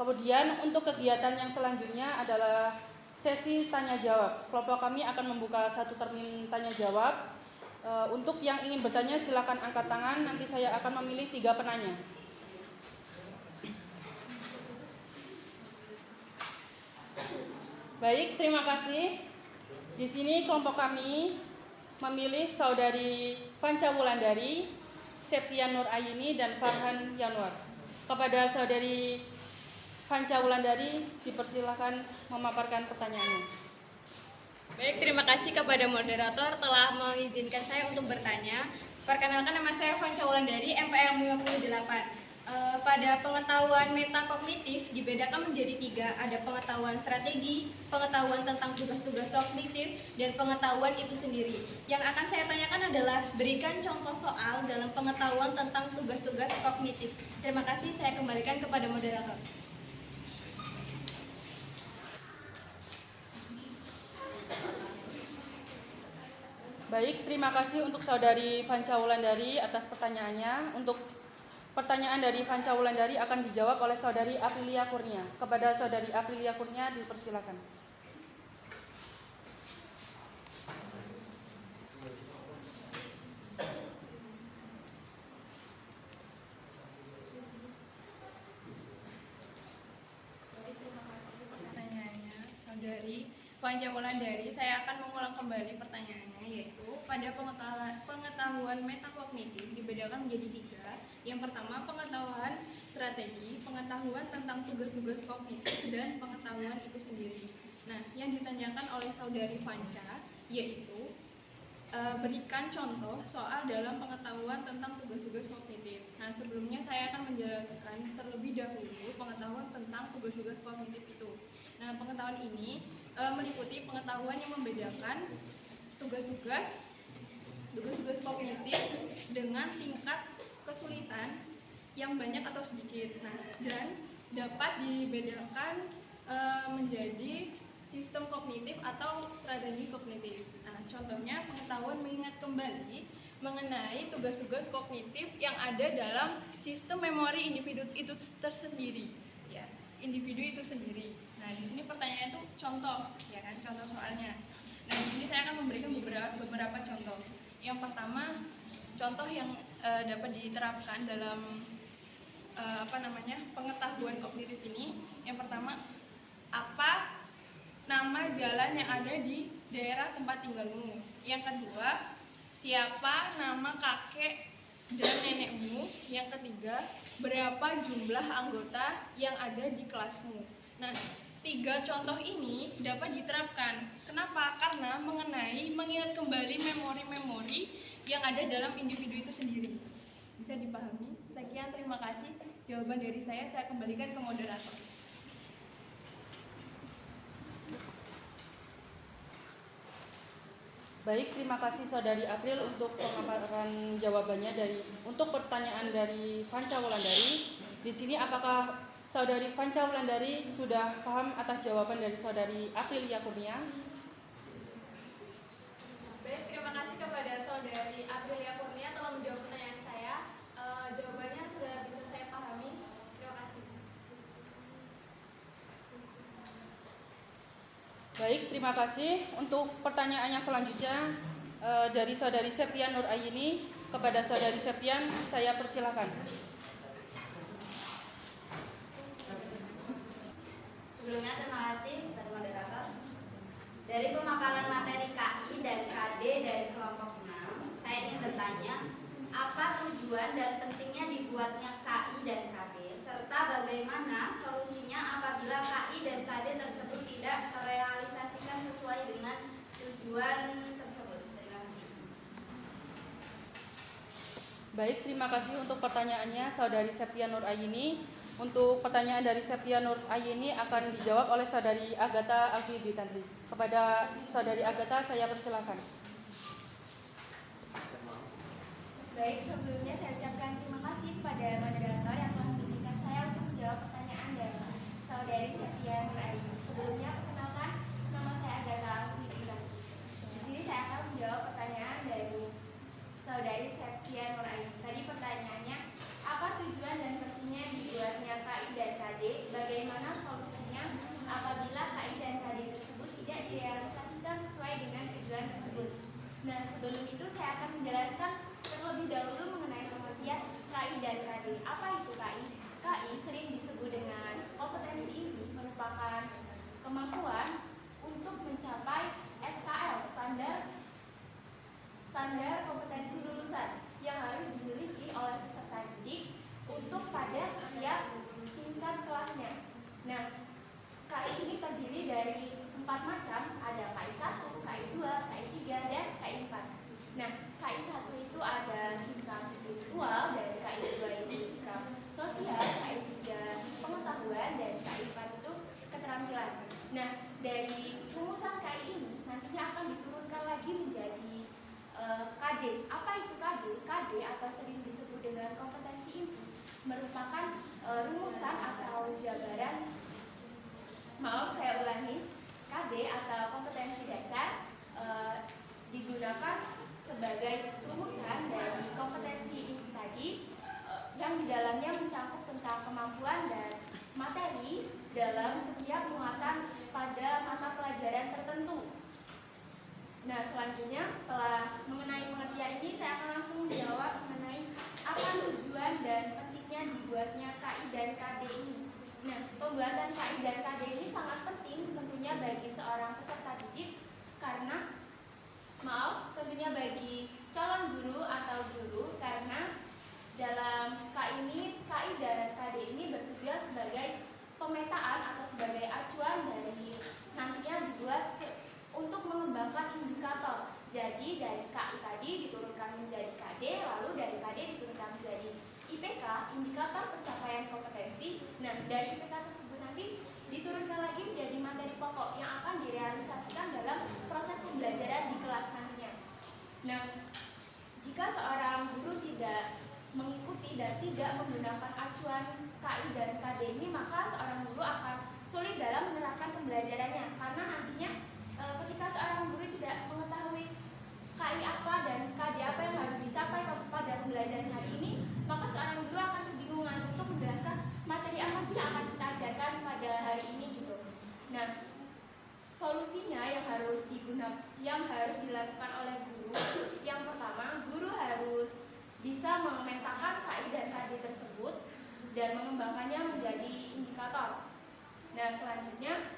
Kemudian untuk kegiatan yang selanjutnya adalah sesi tanya jawab. Kelompok kami akan membuka satu termin tanya jawab. Untuk yang ingin bertanya silakan angkat tangan, nanti saya akan memilih 3 penanya. Baik, terima kasih. Di sini kelompok kami memilih Saudari Fanca Wulandari, Septian Nur Ayini, dan Farhan Yanwar. Kepada Saudari Fanca Wulandari dipersilakan memaparkan pertanyaannya. Baik, terima kasih kepada moderator telah mengizinkan saya untuk bertanya. Perkenalkan, nama saya Fanca Wulandari, MPM 58. Pada pengetahuan metakognitif dibedakan menjadi 3, ada pengetahuan strategi, pengetahuan tentang tugas-tugas kognitif, dan pengetahuan itu sendiri. Yang akan saya tanyakan adalah berikan contoh soal dalam pengetahuan tentang tugas-tugas kognitif. Terima kasih, saya kembalikan kepada moderator. Baik, terima kasih untuk Saudari Fanca Wulandari atas pertanyaannya. Untuk pertanyaan dari Fanca Wulandari akan dijawab oleh Saudari Aprilia Kurnia. Kepada Saudari Aprilia Kurnia dipersilakan. Pertanyaannya, Saudari Fanca Wulandari, saya akan mengulang kembali pertanyaannya, yaitu pada pengetahuan metakognitif dibedakan menjadi 3. Yang pertama, pengetahuan strategi, pengetahuan tentang tugas-tugas kognitif, dan pengetahuan itu sendiri. Nah, yang ditanyakan oleh Saudari Fanca yaitu berikan contoh soal dalam pengetahuan tentang tugas-tugas kognitif. Nah, sebelumnya saya akan menjelaskan terlebih dahulu pengetahuan tentang tugas-tugas kognitif itu. Nah, pengetahuan ini meliputi pengetahuan yang membedakan tugas-tugas kognitif dengan tingkat kesulitan yang banyak atau sedikit. Nah, dan dapat dibedakan menjadi sistem kognitif atau strategi kognitif. Nah, contohnya pengetahuan mengingat kembali mengenai tugas-tugas kognitif yang ada dalam sistem memori individu itu tersendiri, ya, individu itu sendiri. Nah, di sini pertanyaannya itu contoh, ya kan, contoh soalnya. Nah, di sini saya akan memberikan beberapa contoh. Yang pertama, contoh yang dapat diterapkan dalam pengetahuan kognitif ini. Yang pertama, apa nama jalan yang ada di daerah tempat tinggalmu? Yang kedua, siapa nama kakek dan nenekmu? Yang ketiga, berapa jumlah anggota yang ada di kelasmu? Nah, 3 contoh ini dapat diterapkan. Kenapa? Karena mengingat kembali memori-memori yang ada dalam individu itu sendiri. Bisa dipahami? Sekian, terima kasih. Jawaban dari saya kembalikan ke moderator. Baik, terima kasih Saudari April untuk pemaparan jawabannya untuk pertanyaan dari Fanca Wulandari. Di sini apakah Saudari Fanca Wulandari sudah paham atas jawaban dari Saudari Aprilia Kurnia? Baik, terima kasih kepada Saudari Aprilia Kurnia telah menjawab pertanyaan saya. Jawabannya sudah bisa saya pahami. Terima kasih. Baik, terima kasih. Untuk pertanyaannya selanjutnya dari Saudari Septian Nur Ayini. Kepada Saudari Septian, saya persilakan. Sebelumnya terima kasih kepada moderator. Dari pemaparan materi KI dan KD dari kelompok 6, saya ingin bertanya, apa tujuan dan pentingnya dibuatnya KI dan KD, serta bagaimana solusinya apabila KI dan KD tersebut tidak terrealisasikan sesuai dengan tujuan tersebut. Terima kasih. Baik, terima kasih untuk pertanyaannya Saudari Septian Nur Ayini. Untuk pertanyaan dari Septian Nur Ayini akan dijawab oleh Saudari Agatha Alfiditandri. Kepada Saudari Agatha, saya persilakan. Baik, sebelumnya saya ucapkan terima kasih kepada moderator yang telah mengizinkan saya untuk menjawab pertanyaan dari Saudari Septian Nur Ayini. Sebelumnya, perkenalkan, nama saya Agatha Alfiditandri. Di sini saya akan menjawab pertanyaan dari Sofia Nuraini. Tadi pertanyaannya, apa tujuan dan pentingnya dibuatnya KI dan KD? Bagaimana solusinya apabila KI dan KD tersebut tidak direalisasikan sesuai dengan tujuan tersebut? Nah, sebelum itu saya akan menjelaskan terlebih dahulu mengenai pengertian KI dan KD. Apa itu KI? KI sering disebut dengan kompetensi inti, merupakan kemampuan untuk mencapai SKL, standar kompetensi lulusan yang harus dimiliki oleh peserta didik untuk pada setiap tingkat kelasnya. Nah, KI ini terdiri dari 4 macam, ada KI 1, KI 2, KI 3, dan KI 4. Nah, KI 1 itu ada sikap spiritual, dan KI 2 itu sikap sosial, KI 3 pengetahuan, dan KI 4 itu keterampilan. Nah, dari rumusan KI ini nantinya akan diturunkan lagi menjadi KD. Apa itu KD? KD atau sering disebut dengan kompetensi inti merupakan rumusan atau jabaran. Maaf, saya ulangi. KD atau kompetensi dasar digunakan sebagai rumusan dari kompetensi inti tadi yang di dalamnya mencakup tentang kemampuan dan materi dalam setiap muatan pada mata pelajaran tertentu. Nah, selanjutnya setelah mengenai pengertian ini, saya akan langsung menjawab mengenai apa tujuan dan pentingnya dibuatnya KI dan KD ini. Nah, pembuatan KI dan KD ini sangat penting tentunya bagi seorang peserta didik karena, tentunya bagi calon guru atau guru, karena dalam KI dan KD ini bertujuan sebagai pemetaan atau sebagai acuan dari nantinya dibuat untuk mengembangkan indikator. Jadi dari KI tadi diturunkan menjadi KD, lalu dari KD diturunkan menjadi IPK, indikator pencapaian kompetensi. Nah, dari IPK tersebut nanti diturunkan lagi menjadi materi pokok yang akan direalisasikan dalam proses pembelajaran di kelas nantinya. Nah, jika seorang guru tidak mengikuti dan tidak menggunakan acuan KI dan KD ini, maka seorang guru akan sulit dalam menerapkan pembelajarannya, karena nantinya ketika seorang guru tidak mengetahui KI apa dan KD apa yang harus dicapai pada pembelajaran hari ini, maka seorang guru akan kebingungan untuk menjelaskan materi apa sih yang akan kita ajarkan pada hari ini gitu. Nah, solusinya yang harus dilakukan oleh guru, yang pertama, guru harus bisa memetakan KI dan KD tersebut dan mengembangkannya menjadi indikator. Nah, selanjutnya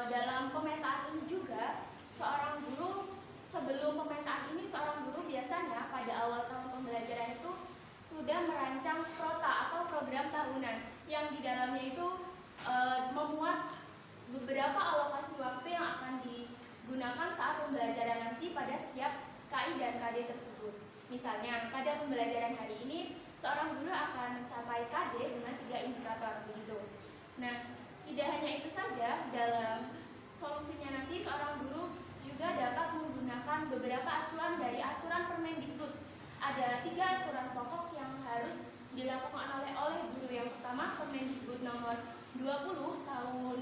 dalam pemetaan ini juga seorang guru, sebelum pemetaan ini seorang guru biasanya pada awal tahun pembelajaran itu sudah merancang prota atau program tahunan yang di dalamnya itu memuat beberapa alokasi waktu yang akan digunakan saat pembelajaran nanti pada setiap KI dan KD tersebut. Misalnya pada pembelajaran hari ini seorang guru akan mencapai KD dengan 3 indikator begitu. Nah, tidak hanya itu saja, dalam solusinya nanti seorang guru juga dapat menggunakan beberapa acuan dari aturan Permendikbud. Ada 3 aturan pokok yang harus dilakukan oleh guru. Yang pertama, Permendikbud nomor 20 tahun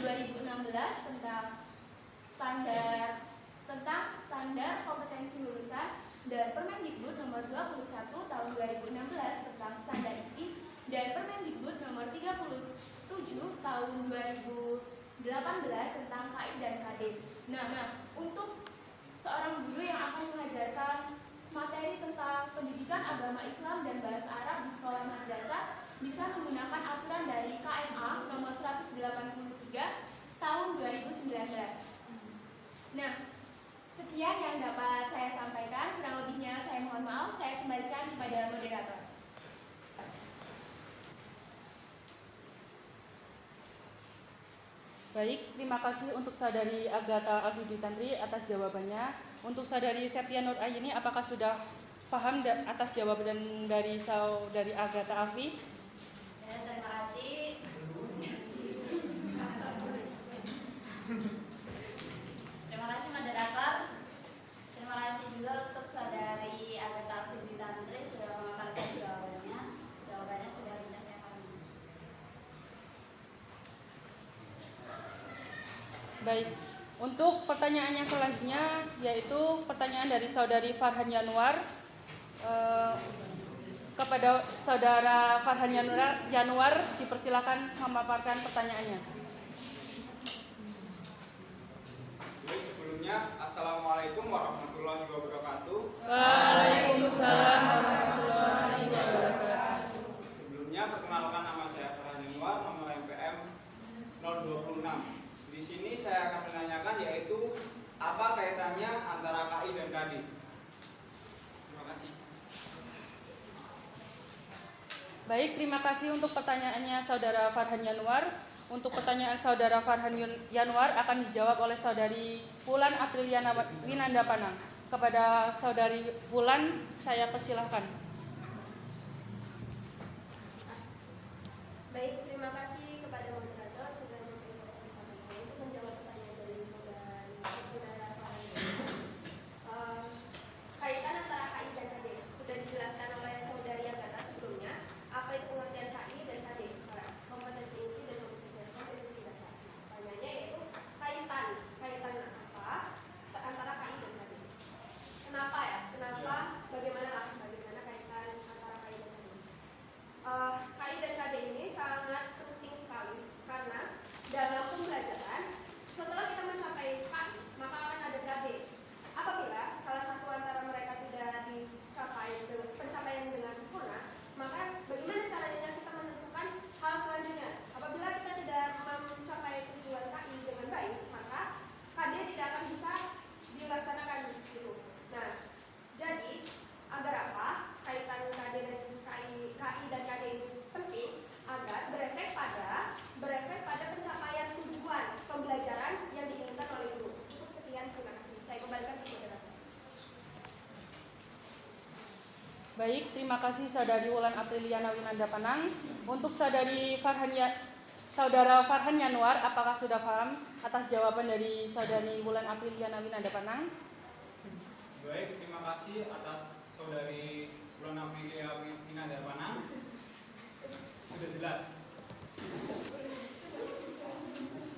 2016 tentang standar kompetensi lulusan, dan Permendikbud nomor 21 tahun 2016 tentang standar isi, dan Permendikbud nomor 37 tahun 2018 tentang KI dan KD. Nah, untuk seorang guru yang akan mengajarkan materi tentang pendidikan agama Islam dan bahasa Arab di sekolah madrasah bisa menggunakan aturan dari KMA nomor 183 tahun 2019. Nah, sekian yang dapat saya sampaikan. Kurang lebihnya saya mohon maaf. Saya kembalikan kepada moderator. Baik, terima kasih untuk saudari Agatha Afiditantri atas jawabannya. Untuk saudari Septia Nur Aini, apakah sudah paham atas jawaban dari saudari Agatha Afi? Ya, terima kasih. Terima kasih moderator. Terima kasih juga untuk saudari Agatha Afiditantri sudah memaparkan jawabannya. Jawabannya sudah bisa saya pahami. Baik, untuk pertanyaannya selanjutnya yaitu pertanyaan dari saudari Farhan Yanuar. Kepada Saudara Farhan Yanuar dipersilakan memaparkan pertanyaannya. Baik, sebelumnya Assalamualaikum warahmatullahi wabarakatuh. Waalaikumsalam warahmatullahi wabarakatuh. Sebelumnya perkenalkan, nama saya Farhan Yanuar, nomor MPM 026. Di sini saya akan menanyakan yaitu apa kaitannya antara KI dan KD. Terima kasih. Baik, terima kasih untuk pertanyaannya Saudara Farhan Yanuar. Untuk pertanyaan Saudara Farhan Yanuar akan dijawab oleh Saudari Wulan Apriliana Winanda Panang. Kepada Saudari Wulan, saya persilahkan. Baik, terima kasih kepada moderator sudah memberikan kesempatan saya untuk menjawab pertanyaan dari saudara Farhan Yanuar. Kaitan antara KI dan KD sudah dijelaskan oleh saudari Agatha sebelumnya. Apa itu pengertian KI dan KD? Kompetensi inti dan kompetensi dasar. Pertanyaannya yaitu kaitan apa antara KI dan KD? Kenapa ya? Bagaimana kaitan antara KI dan KD? KI dan KD ini sangat penting sekali karena dalam pembelajaran setelah kita mencapai KI maka akan ada KD. Apabila salah satu antara mereka tidak dicapai pencapaian dengan sempurna, maka bagaimana caranya kita menentukan hal selanjutnya? Apabila kita tidak mencapai tujuan KI dengan baik, maka KD tidak akan bisa dilaksanakan gitu. Nah, jadi agar apa kaitan KI dan KD ini penting agar berefek pada pencapaian tujuan pembelajaran yang diinginkan oleh guru. Itu sekian, terima kasih. Saya kembalikan ke moderator. Baik, terima kasih Saudari Wulan Apriliana Winanda Panang. Untuk Saudara Farhan Yanuar, apakah sudah paham atas jawaban dari Saudari Wulan Apriliana Winanda Panang? Baik, terima kasih atas Saudari Wulan Apriliana Winanda Panang. Sudah jelas.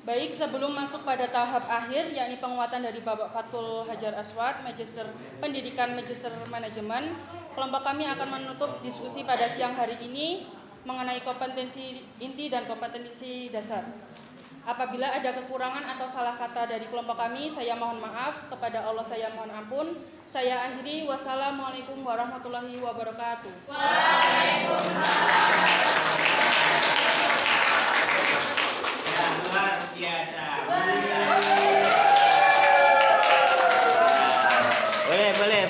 Baik, sebelum masuk pada tahap akhir, yakni penguatan dari Bapak Fatul Hajar Aswad, Magister Pendidikan Magister Manajemen, kelompok kami akan menutup diskusi pada siang hari ini mengenai kompetensi inti dan kompetensi dasar. Apabila ada kekurangan atau salah kata dari kelompok kami, saya mohon maaf. Kepada Allah saya mohon ampun. Saya akhiri. Wassalamualaikum warahmatullahi wabarakatuh. Luar biasa.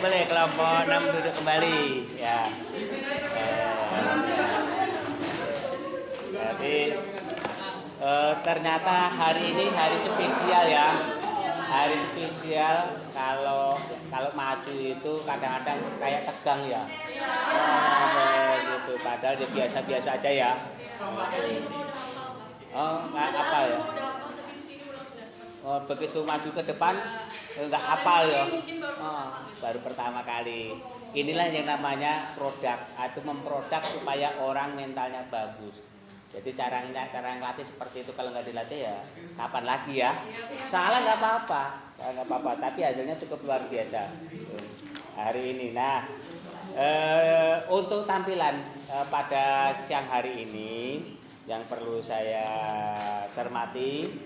Boleh kelompok 6 duduk kembali ya. Jadi ternyata hari ini hari spesial ya. Hari spesial kalau maju itu kadang-kadang kayak tegang ya. Gitu. Padahal dia biasa-biasa aja ya. Oh, nggak apa ya? Oh, begitu maju ke depan nggak hafal ya. Oh, baru pertama kali. Inilah yang namanya produk atau memproduk supaya orang mentalnya bagus. Jadi cara ngelatih seperti itu, kalau nggak dilatih ya kapan lagi ya? Salah nggak apa-apa, tapi hasilnya cukup luar biasa hari ini. Nah, untuk tampilan pada siang hari ini yang perlu saya cermati,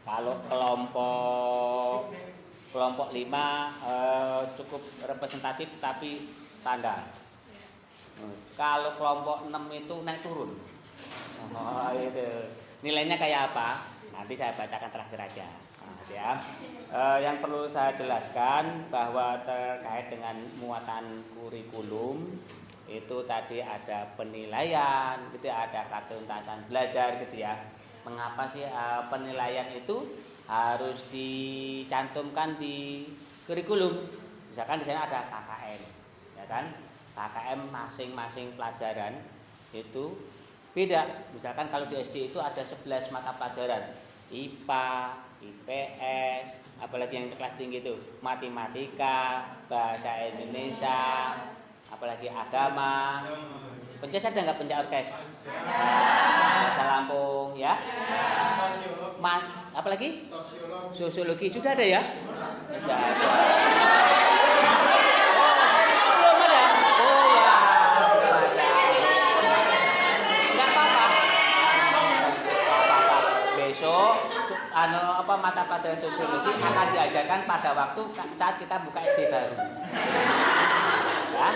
kalau kelompok 5 cukup representatif tapi standar. Kalau kelompok 6 itu naik turun. Oh, itu. Nilainya kayak apa? Nanti saya bacakan terakhir aja. Ya. Yang perlu saya jelaskan bahwa terkait dengan muatan kurikulum itu tadi ada penilaian, gitu, ada ketuntasan belajar, gitu ya. Mengapa sih penilaian itu harus dicantumkan di kurikulum? Misalkan di sana ada KKM, ya kan? KKM masing-masing pelajaran itu beda. Misalkan kalau di SD itu ada 11 mata pelajaran, IPA, IPS, apalagi yang kelas tinggi itu matematika, bahasa Indonesia, apalagi agama. Pencet ada nggak pencet orkes? Bahasa Lampung ya. Apalagi? Sosiologi sudah ada ya? Sudah ada. pelajaran sosiologi akan diajarkan pada waktu saat kita buka SD baru. Ya.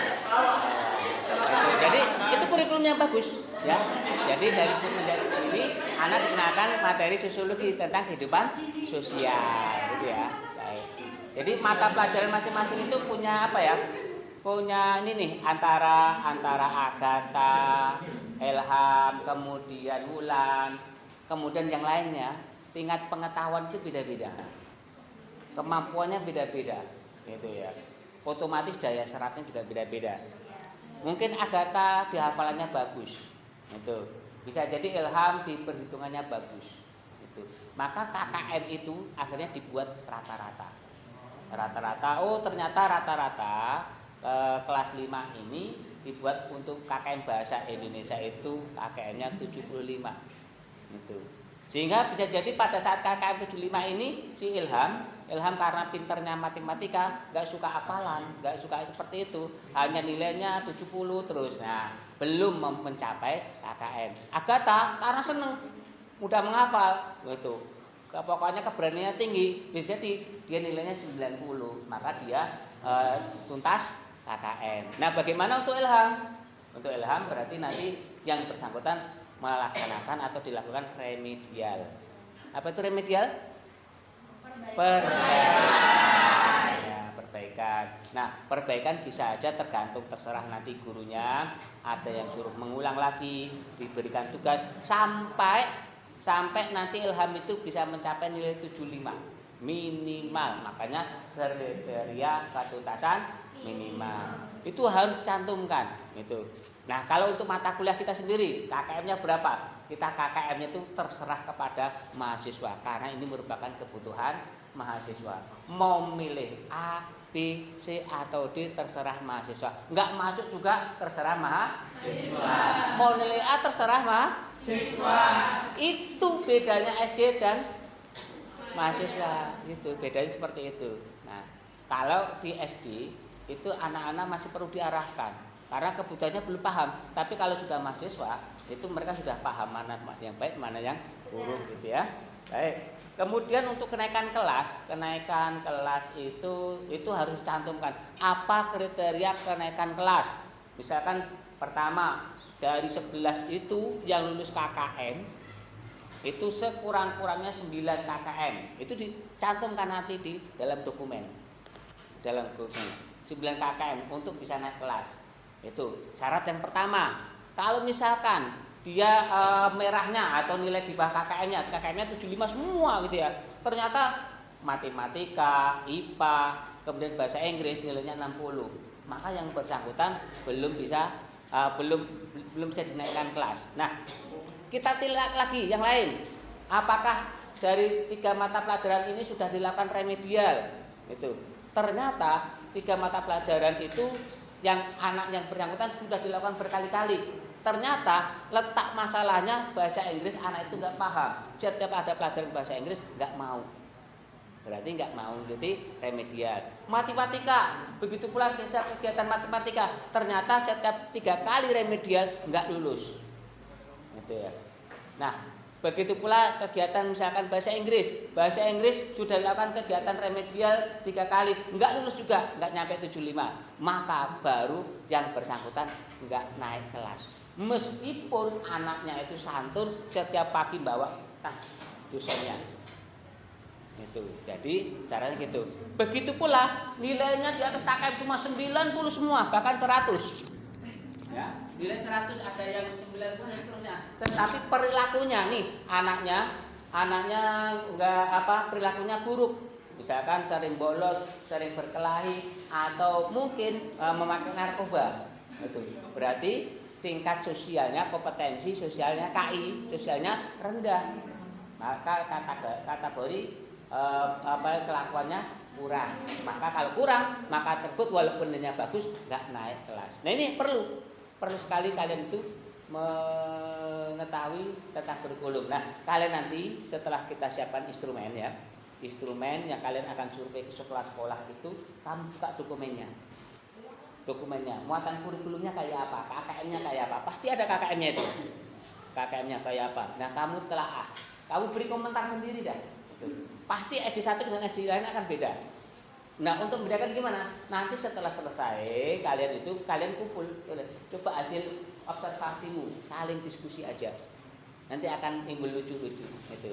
Jadi itu kurikulum yang bagus, ya. Jadi dari ini anak dikenakan materi sosiologi tentang kehidupan sosial, gitu ya. Baik. Jadi mata pelajaran masing-masing itu punya apa ya? Punya ini nih antara Agatha, Ilham, kemudian Wulan, kemudian yang lainnya, tingkat pengetahuan itu beda-beda, kemampuannya beda-beda, gitu ya. Otomatis daya serapnya juga beda-beda. Mungkin Agatha di hafalannya bagus, itu bisa jadi Ilham di perhitungannya bagus, itu. Maka KKM itu akhirnya dibuat rata-rata. Oh ternyata rata-rata kelas 5 ini dibuat untuk KKM Bahasa Indonesia itu KKM-nya 75 gitu. Sehingga bisa jadi pada saat KKM 75 ini si Ilham karena pinternya matematika gak suka hafalan, gak suka seperti itu, hanya nilainya 70 terus. Nah belum mencapai KKM. Agatha karena seneng mudah menghafal gitu, pokoknya keberaniannya tinggi, bisa jadi dia nilainya 90, maka dia tuntas KKM. Nah, bagaimana untuk Ilham? Untuk Ilham berarti nanti yang bersangkutan melaksanakan atau dilakukan remedial. Apa itu remedial? Perbaikan. Ya, perbaikan. Nah, perbaikan bisa aja terserah nanti gurunya, ada yang suruh mengulang lagi, diberikan tugas sampai nanti Ilham itu bisa mencapai nilai 75 minimal. Makanya kriteria ketuntasan minimal itu harus dicantumkan gitu. Nah kalau untuk mata kuliah kita sendiri KKM-nya berapa? Kita KKM-nya itu terserah kepada mahasiswa karena ini merupakan kebutuhan mahasiswa. Mau milih A, B, C atau D terserah mahasiswa. Enggak masuk juga terserah mahasiswa. Mau nilai A terserah mahasiswa. Itu bedanya SD dan mahasiswa. Itu bedanya seperti itu. Nah kalau di SD itu anak-anak masih perlu diarahkan karena kebutuhannya belum paham. Tapi kalau sudah mahasiswa itu mereka sudah paham mana yang baik mana yang buruk gitu ya. Baik. Kemudian untuk kenaikan kelas itu harus dicantumkan apa kriteria kenaikan kelas. Misalkan pertama dari 11 itu yang lulus KKM itu sekurang-kurangnya 9 KKM. Itu dicantumkan nanti di dalam dokumen. 9 KKM untuk bisa naik kelas. Itu syarat yang pertama. Kalau misalkan dia merahnya atau nilai di bawah KKM-nya 75 semua gitu ya. Ternyata matematika, IPA, kemudian bahasa Inggris nilainya 60. Maka yang bersangkutan belum bisa dinaikkan kelas. Nah, kita lihat lagi yang lain. Apakah dari 3 mata pelajaran ini sudah dilakukan remedial? Itu. Ternyata 3 mata pelajaran itu yang anak yang bersangkutan sudah dilakukan berkali-kali. Ternyata letak masalahnya bahasa Inggris anak itu nggak paham. Setiap ada pelajaran bahasa Inggris nggak mau. Berarti nggak mau, jadi remedial. Matematika, begitu pula kegiatan matematika. Ternyata setiap 3 kali remedial nggak lulus. Gitu ya. Nah, begitu pula kegiatan misalkan bahasa Inggris sudah dilakukan kegiatan remedial 3 kali, enggak lulus juga, enggak nyampe 75, maka baru yang bersangkutan enggak naik kelas. Meskipun anaknya itu santun setiap pagi bawa tas dosennya. Itu. Jadi caranya gitu. Begitu pula nilainya di atas KKM cuma 90 semua, bahkan 100. Ya, nilai 100 ada yang 90 dan seterusnya. Tetapi perilakunya nih anaknya enggak perilakunya buruk. Misalkan sering bolos, sering berkelahi atau mungkin memakai narkoba. Itu. Berarti tingkat sosialnya, kompetensi sosialnya KI sosialnya rendah. Maka kategori kelakuannya kurang. Maka kalau kurang, maka tersebut walaupun nilainya bagus enggak naik kelas. Nah, ini perlu sekali kalian itu mengetahui tentang kurikulum. Nah, kalian nanti setelah kita siapkan instrumen yang kalian akan survei ke sekolah-sekolah itu, kamu buka dokumennya, muatan kurikulumnya kayak apa, KKM-nya kayak apa, pasti ada KKM-nya itu, KKM-nya kayak apa. Nah, kamu telaah, kamu beri komentar sendiri dah. Pasti SD1 dengan SD lain akan beda. Nah, untuk membedakan gimana? Nanti setelah selesai kalian kumpul, coba hasil observasimu, saling diskusi aja. Nanti akan timbul lucu-lucu itu.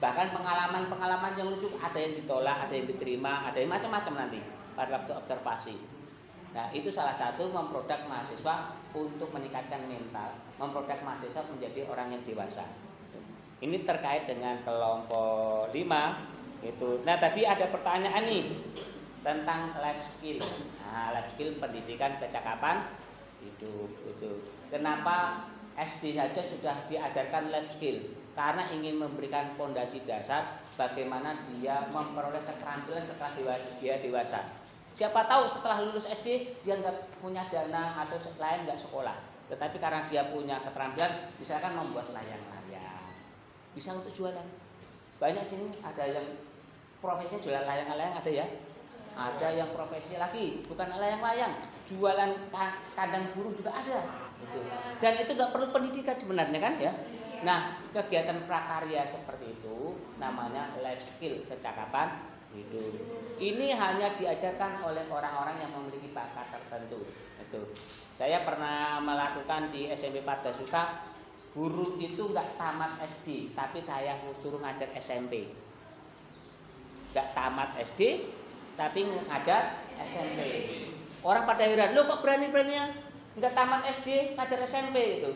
Bahkan pengalaman-pengalaman yang lucu, ada yang ditolak, ada yang diterima, ada yang macam-macam nanti pada waktu observasi. Nah, itu salah satu memproduk mahasiswa untuk meningkatkan mental, memproduk mahasiswa menjadi orang yang dewasa. Ini terkait dengan kelompok 5 itu. Nah, tadi ada pertanyaan nih tentang life skill. Nah, life skill pendidikan kecakapan hidup itu. Kenapa SD saja sudah diajarkan life skill? Karena ingin memberikan fondasi dasar bagaimana dia memperoleh keterampilan setelah dia dewasa. Siapa tahu setelah lulus SD dia nggak punya dana atau lain nggak sekolah, tetapi karena dia punya keterampilan, misalkan membuat layang-layang, bisa untuk jualan. Banyak sini ada yang profesinya jualan layang-layang, ada ya. Ada yang profesi lagi bukan layang-layang, jualan kandang burung juga ada. Gitu. Dan itu nggak perlu pendidikan sebenarnya kan ya. Nah, kegiatan prakarya seperti itu namanya life skill, kecakapan hidup. Ini hanya diajarkan oleh orang-orang yang memiliki bakat tertentu. Itu. Saya pernah melakukan di SMP Pardasuka, guru itu nggak tamat SD, tapi saya suruh ngajar SMP. Nggak tamat SD, tapi ngajar SMP. Orang pada heran, lo kok berani-beraninya nggak tamat SD ngajar SMP itu?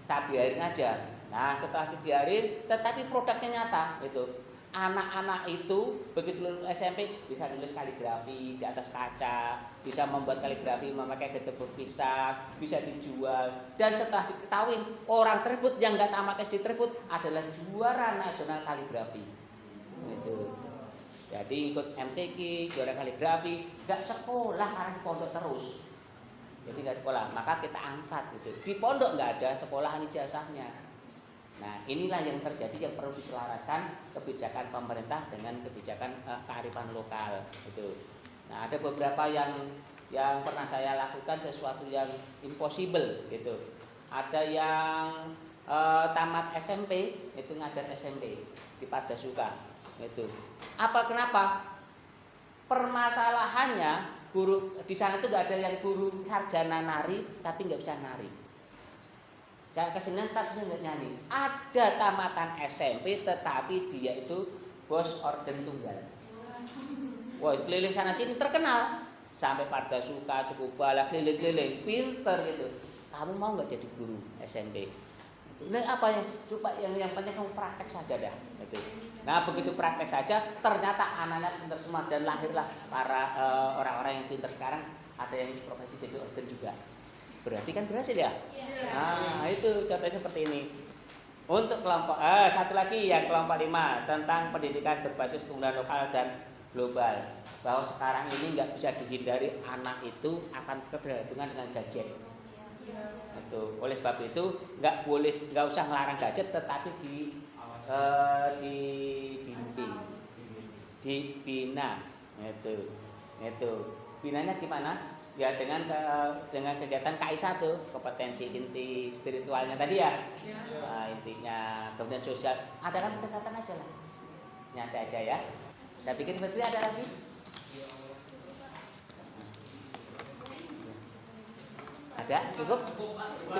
Tak biarin aja. Nah, setelah dibiarin, tetapi produknya nyata itu. Anak-anak itu begitu lulus SMP bisa nulis kaligrafi di atas kaca, bisa membuat kaligrafi memakai getebok pisang, bisa dijual. Dan setelah diketahui orang tersebut yang nggak tamat SD tersebut adalah juara nasional kaligrafi. Itu. Jadi ikut MTQ, juara kaligrafi, nggak sekolah karena di pondok terus. Jadi nggak sekolah, maka kita angkat gitu. Di pondok nggak ada sekolahan ijazahnya. Nah, inilah yang terjadi, yang perlu diselaraskan kebijakan pemerintah dengan kebijakan kearifan lokal gitu. Nah, ada beberapa yang pernah saya lakukan sesuatu yang impossible gitu. Ada yang tamat SMP itu ngajar SMP di Pardasuka itu. Kenapa? Permasalahannya guru di sana itu nggak ada yang guru sarjana nari tapi nggak bisa nari. Kesenian tak bisa nyanyi. Ada tamatan SMP tetapi dia itu bos orden tunggal. Wah, keliling sana sini terkenal. Sampai Pardasuka, cukup balak, keliling-keliling, pinter gitu. Kamu mau nggak jadi guru SMP? Nah, apa yang coba yang penting kamu praktek saja dah. Gitu. Nah, begitu praktek saja, ternyata anak-anak pinter semua dan lahirlah para orang-orang yang pinter sekarang. Ada yang profesi jadi orden juga. Berarti kan berhasil ya? Nah, itu contohnya seperti ini. Untuk kelompok satu lagi yang kelompok 5 tentang pendidikan berbasis keunggulan lokal dan global. Bahwa sekarang ini nggak bisa dihindari anak itu akan ketergantungan dengan gadget. Itu. Oleh sebab itu nggak usah ngelarang gadget, tetapi dibimbing, dibina. Itu. Binanya gimana? Ya dengan kegiatan KI1, kompetensi inti spiritualnya tadi ya. Nah, intinya kemudian sosial, ada kan pendekatan aja lah. Nyata aja ya. Saya pikir seperti ada lagi. Ada? Cukup?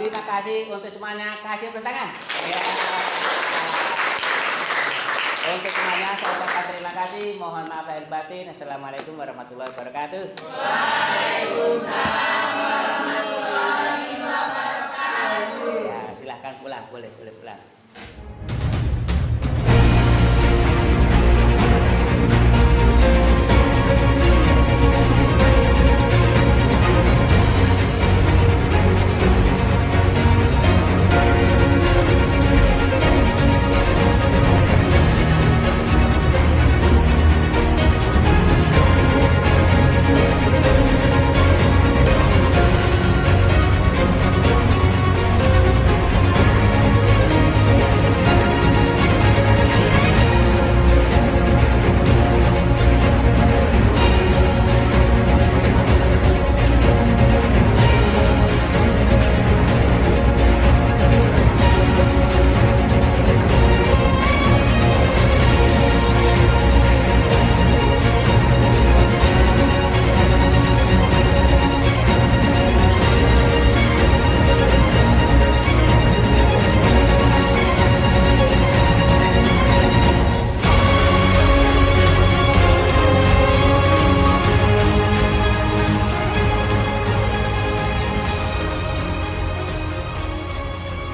Terima kasih untuk semuanya. Kasih tepuk tangan. Ya. Untuk semuanya saya ucapkan terima kasih. Mohon maaf lahir batin. Assalamualaikum warahmatullahi wabarakatuh. Waalaikumsalam.